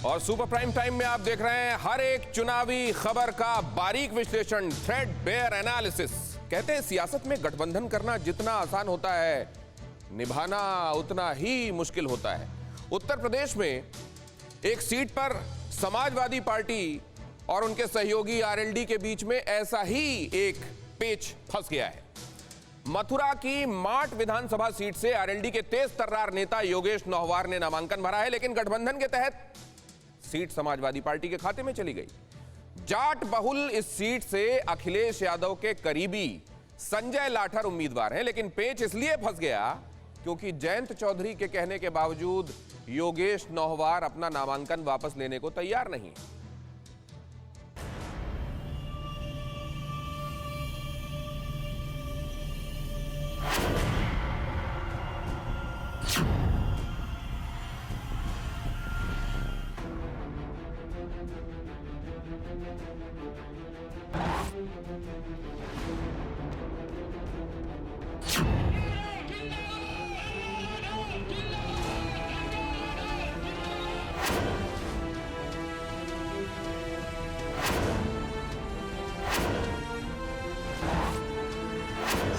और super prime time में आप देख रहे हैं हर एक चुनावी खबर का बारीक विश्लेषण, थ्रेडबेयर एनालिसिस। कहते हैं सियासत में गठबंधन करना जितना आसान होता है, निभाना उतना ही मुश्किल होता है। उत्तर प्रदेश में एक सीट पर समाजवादी पार्टी और उनके सहयोगी आरएलडी के बीच में ऐसा ही एक पेच फंस गया है। मथुरा की माट विधानसभा सीट से आरएलडी के तेज तर्रार नेता योगेश नौहवार ने नामांकन भरा है, लेकिन गठबंधन के तहत सीट समाजवादी पार्टी के खाते में चली गई। जाट बहुल इस सीट से अखिलेश यादव के करीबी संजय लाठर उम्मीदवार हैं, लेकिन पेच इसलिए फंस गया क्योंकि जयंत चौधरी के कहने के बावजूद योगेश नौहवार अपना नामांकन वापस लेने को तैयार नहीं।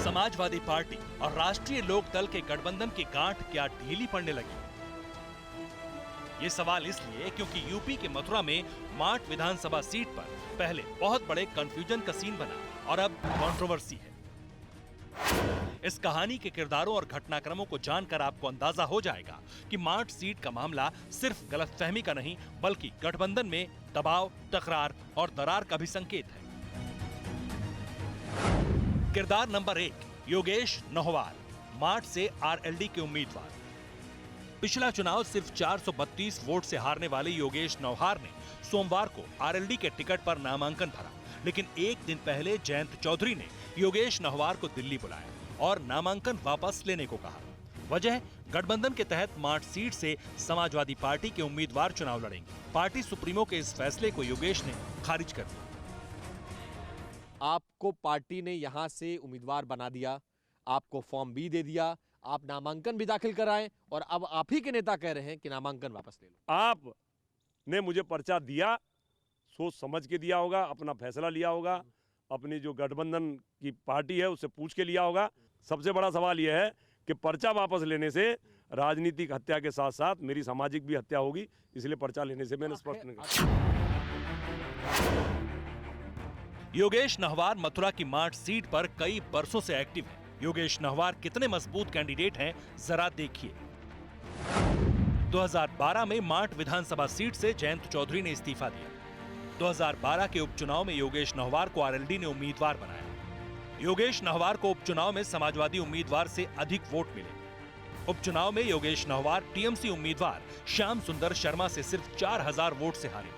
समाजवादी पार्टी और राष्ट्रीय लोक दल के गठबंधन की गांठ क्या ढीली पड़ने लगी? ये सवाल इसलिए क्योंकि यूपी के मथुरा में माट विधानसभा सीट पर पहले बहुत बड़े कंफ्यूजन का सीन बना और अब कंट्रोवर्सी है। इस कहानी के किरदारों और घटनाक्रमों को जानकर आपको अंदाजा हो जाएगा कि माट सीट का मामला सिर्फ गलतफहमी का नहीं, बल्कि गठबंधन में दबाव, तकरार और दरार का भी संकेत है। किरदार नंबर 1, योगेश नौहवार, माट से आरएलडी के उम्मीदवार। पिछला चुनाव सिर्फ 432 वोट से हारने वाले योगेश नौहवार ने सोमवार को आरएलडी के टिकट पर नामांकन भरा, लेकिन एक दिन पहले जयंत चौधरी ने योगेश नौहवार को दिल्ली बुलाया और नामांकन वापस लेने को कहा। वजह, गठबंधन के तहत माट सीट से समाजवादी पार्टी के उम्मीदवार चुनाव लड़ेंगे। पार्टी सुप्रीमो के इस फैसले को योगेश ने खारिज कर दिया। आपको पार्टी ने यहां से उम्मीदवार बना दिया, आपको फॉर्म भी दे दिया, आप नामांकन भी दाखिल कराएं और अब आप ही के नेता कह रहे हैं कि नामांकन वापस ले लो। आपने मुझे पर्चा दिया, सोच समझ के दिया होगा, अपना फैसला लिया होगा, अपनी जो गठबंधन की पार्टी है उससे पूछ के लिया होगा। सबसे बड़ा सवाल यह है कि पर्चा वापस लेने से राजनीतिक हत्या के साथ साथ मेरी सामाजिक भी हत्या होगी, इसलिए पर्चा लेने से मैंने स्पष्ट नहीं किया। योगेश नौहवार मथुरा की माट सीट पर कई बरसों से एक्टिव है। योगेश नौहवार कितने मजबूत कैंडिडेट हैं, जरा देखिए। 2012 में माट विधानसभा सीट से जयंत चौधरी ने इस्तीफा दिया। 2012 के उपचुनाव में योगेश नौहवार को आरएलडी ने उम्मीदवार बनाया। योगेश नौहवार को उपचुनाव में समाजवादी उम्मीदवार से अधिक वोट मिले। उपचुनाव में योगेश नौहवार टीएमसी उम्मीदवार श्याम सुंदर शर्मा से सिर्फ 4000 वोट से हारे।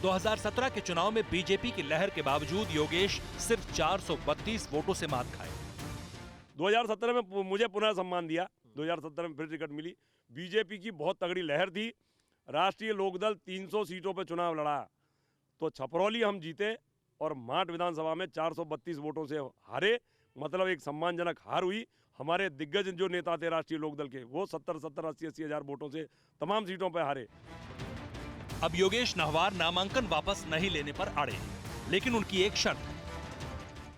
2017 के चुनाव में बीजेपी की लहर के बावजूद योगेश सिर्फ 432 वोटों से मात खाए। 2017 में मुझे पुनः सम्मान दिया, 2017 में फिर टिकट मिली। बीजेपी की बहुत तगड़ी लहर थी, राष्ट्रीय लोकदल 300 सीटों पर चुनाव लड़ा, तो छपरौली हम जीते और माट विधानसभा में 432 वोटों से हारे। मतलब एक सम्मानजनक हार हुई। हमारे दिग्गज जो नेता थे राष्ट्रीय लोकदल के, वो 70-70, 80-80 हजार वोटों से तमाम सीटों पर हारे। अब योगेश नौहवार नामांकन वापस नहीं लेने पर अड़े हैं, लेकिन उनकी एक शर्त है।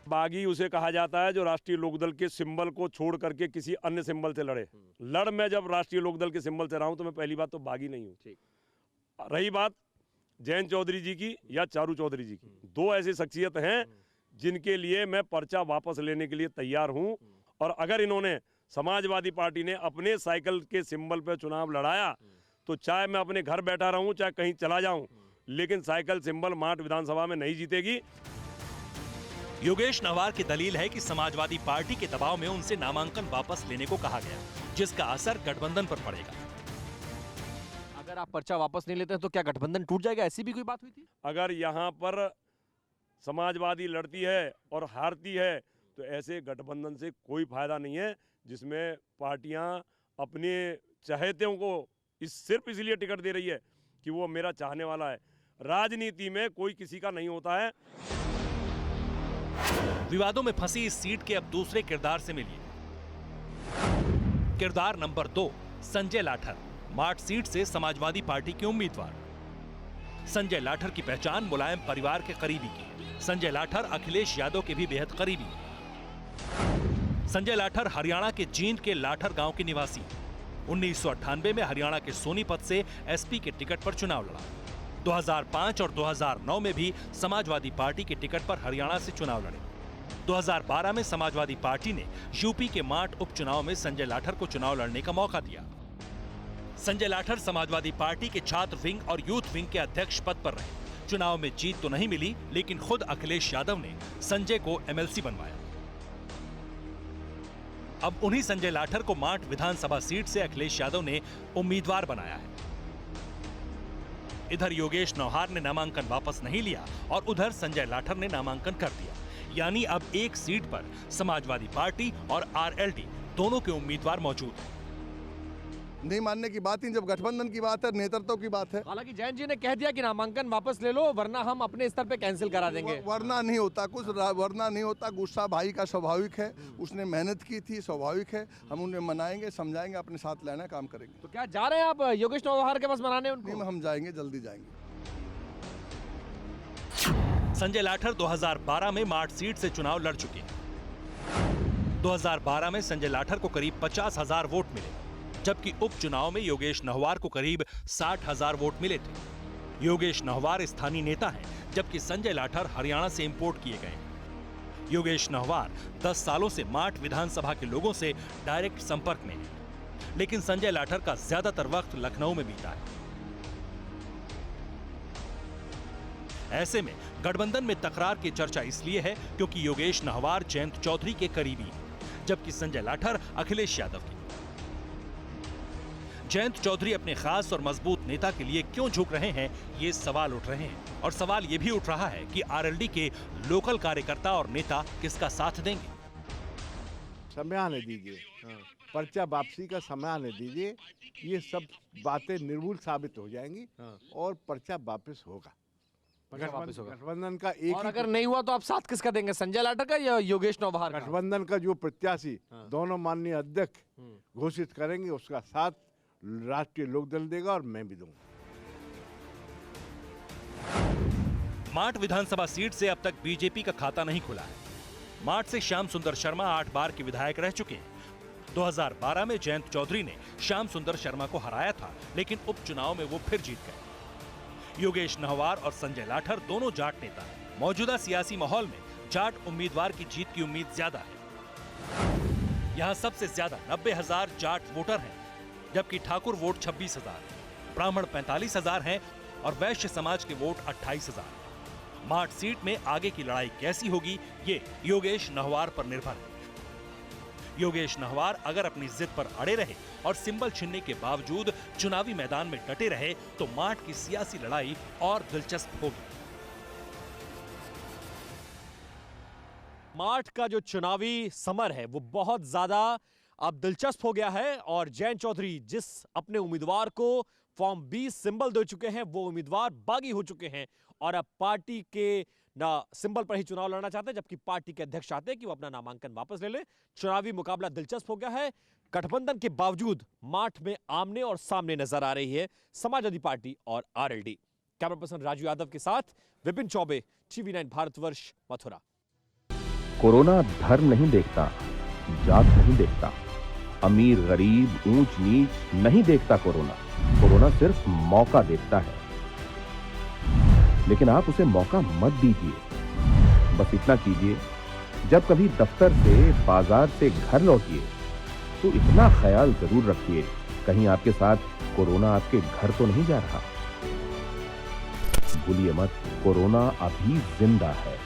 बागी उसे कहा जाता है जो राष्ट्रीय लोकदल के सिंबल को छोड़ करके किसी अन्य सिंबल से लड़े। मैं जब राष्ट्रीय लोकदल के सिंबल से रहा हूं तो मैं पहली बात तो बागी नहीं हूं। रही बात जयंत चौधरी जी की या चारू चौधरी जी की, दो ऐसी शख्सियत हैं जिनके लिए मैं पर्चा वापस लेने के लिए तैयार हूं। और अगर इन्होंने समाजवादी पार्टी ने अपने साइकिल के सिंबल पर चुनाव लड़ाया तो चाहे मैं अपने घर बैठा रहूं, चाहे कहीं चला जाऊं, लेकिन साइकिल सिंबल माट विधानसभा में नहीं जीतेगी। योगेश नौहवार की दलील है कि समाजवादी पार्टी के दबाव में उनसे नामांकन वापस लेने को कहा गया, जिसका असर गठबंधन पर पड़ेगा। अगर आप पर्चा वापस नहीं लेते हैं तो क्या गठबंधन टूट जाएगा? ऐसी भी कोई बात हुई थी? अगर यहाँ पर समाजवादी लड़ती है और हारती है तो ऐसे गठबंधन से कोई फायदा नहीं है, जिसमें पार्टियां अपने चाहतों को सिर्फ इसलिए टिकट दे रही है कि वो मेरा चाहने वाला है। राजनीति में कोई किसी का नहीं होता है। विवादों में फंसी इस सीट के अब दूसरे किरदार से मिलिए। किरदार नंबर 2, संजय लाठर, माट सीट से समाजवादी पार्टी के उम्मीदवार। संजय लाठर की पहचान मुलायम परिवार के करीबी की है। संजय लाठर अखिलेश यादव के भी बेहद करीबी हैं। संजय लाठर हरियाणा के जींद के लाठर गांव के निवासी हैं। 1998 में हरियाणा के सोनीपत से एसपी के टिकट पर चुनाव लड़ा। 2005 और 2009 में भी समाजवादी पार्टी के टिकट पर हरियाणा से चुनाव लड़े। 2012 में समाजवादी पार्टी ने यूपी के माट उपचुनाव में संजय लाठर को चुनाव लड़ने का मौका दिया। संजय लाठर समाजवादी पार्टी के छात्र विंग और यूथ विंग के अध्यक्ष पद पर रहे। चुनाव में जीत तो नहीं मिली, लेकिन खुद अखिलेश यादव ने संजय को एमएलसी बनवाया। अब उन्हीं संजय लाठर को माट विधानसभा सीट से अखिलेश यादव ने उम्मीदवार बनाया है। इधर योगेश नौहार ने नामांकन वापस नहीं लिया और उधर संजय लाठर ने नामांकन कर दिया। यानी अब एक सीट पर समाजवादी पार्टी और आरएलडी दोनों के उम्मीदवार मौजूद हैं। नहीं मानने की बात ही, जब गठबंधन की बात है, नेतृत्व की बात है। हालांकि जैन जी ने कह दिया कि नामांकन वापस ले लो वरना हम अपने स्तर पे कैंसिल करा देंगे। वरना नहीं होता, कुछ वरना नहीं होता। गुस्सा भाई का स्वाभाविक है, उसने मेहनत की थी, स्वाभाविक है। हम उन्हें मनाएंगे, समझाएंगे, अपने साथ लेना काम करेंगे। तो क्या जा रहे हैं आप योगेश नौहार के पास मनाने उनको? नहीं, हम जाएंगे, जल्दी जाएंगे। संजय लाठर 2012 में माट सीट से चुनाव लड़ चुके हैं। 2012 में संजय लाठर को करीब 50,000 वोट मिले, जबकि उपचुनाव में योगेश नहवार को करीब 60,000 वोट मिले थे। योगेश नहवार स्थानीय नेता हैं, जबकि संजय लाठर हरियाणा से इंपोर्ट किए गए हैं। योगेश नहवार 10 सालों से माट विधानसभा के लोगों से डायरेक्ट संपर्क में हैं, लेकिन संजय लाठर का ज्यादातर वक्त लखनऊ में बीता है। ऐसे में गठबंधन में तकरार की चर्चा इसलिए है क्योंकि योगेश नहवार जयंत चौधरी के करीबी हैं, जबकि संजय लाठर अखिलेश यादव के। जयंत चौधरी अपने खास और मजबूत नेता के लिए क्यों झुक रहे हैं, ये सवाल उठ रहे हैं। और सवाल ये भी उठ रहा है कि आरएलडी के लोकल कार्यकर्ता और नेता किसका साथ देंगे। समय आने दीजिए, पर्चा वापसी का समय आने दीजिए, ये सब बातें निर्मूल साबित हो जाएंगी और पर्चा वापस होगा। गठबंधन का एक, और अगर नहीं हुआ तो आप साथ किसका देंगे, संजय लाठर का या योगेश नौहार का? गठबंधन का जो प्रत्याशी दोनों माननीय अध्यक्ष घोषित करेंगे उसका साथ राष्ट्रीय लोकदल देगा और मैं भी दूंगा। माट विधानसभा सीट से अब तक बीजेपी का खाता नहीं खुला है। माट से श्याम सुंदर शर्मा 8 बार के विधायक रह चुके हैं। 2012 में जयंत चौधरी ने श्याम सुंदर शर्मा को हराया था, लेकिन उपचुनाव में वो फिर जीत गए। योगेश नहवार और संजय लाठर दोनों जाट नेता हैं। मौजूदा सियासी माहौल में जाट उम्मीदवार की जीत की उम्मीद ज्यादा है। यहाँ सबसे ज्यादा 90,000 जाट वोटर हैं, जबकि ठाकुर वोट 26,000, ब्राह्मण 45,000 हैं और वैश्य समाज के वोट 28,000। माट सीट में आगे की लड़ाई कैसी होगी, ये योगेश नहवार पर निर्भर है। योगेश नहवार अगर अपनी जिद पर अड़े रहे और सिंबल छीनने के बावजूद चुनावी मैदान में डटे रहे तो माट की सियासी लड़ाई और दिलचस्प होगी। माट का जो चुनावी समर है वो बहुत ज्यादा अब दिलचस्प हो गया है और जयंत चौधरी जिस अपने उम्मीदवार को फॉर्म 20 सिंबल दे चुके हैं वो उम्मीदवार बागी हो चुके हैं और अब पार्टी के ना सिंबल पर ही चुनाव लड़ना चाहते हैं, जबकि पार्टी के अध्यक्ष चाहते हैं कि वो अपना नामांकन वापस ले ले। चुनावी मुकाबला दिलचस्प हो गया है। गठबंधन के बावजूद माठ में आमने और सामने नजर आ रही है समाजवादी पार्टी और RLD. Camera person Raju Yadav के साथ विपिन चौबे, TV9 भारतवर्ष, मथुरा। कोरोना धर्म नहीं देखता, जात नहीं देखता, अमीर गरीब ऊंच नीच नहीं देखता। कोरोना सिर्फ मौका देखता है, लेकिन आप उसे मौका मत दीजिए। बस इतना कीजिए, जब कभी दफ्तर से बाजार से घर लौटिए तो इतना ख्याल जरूर रखिए कहीं आपके साथ कोरोना आपके घर तो नहीं जा रहा। भूलिए मत, कोरोना अभी जिंदा है।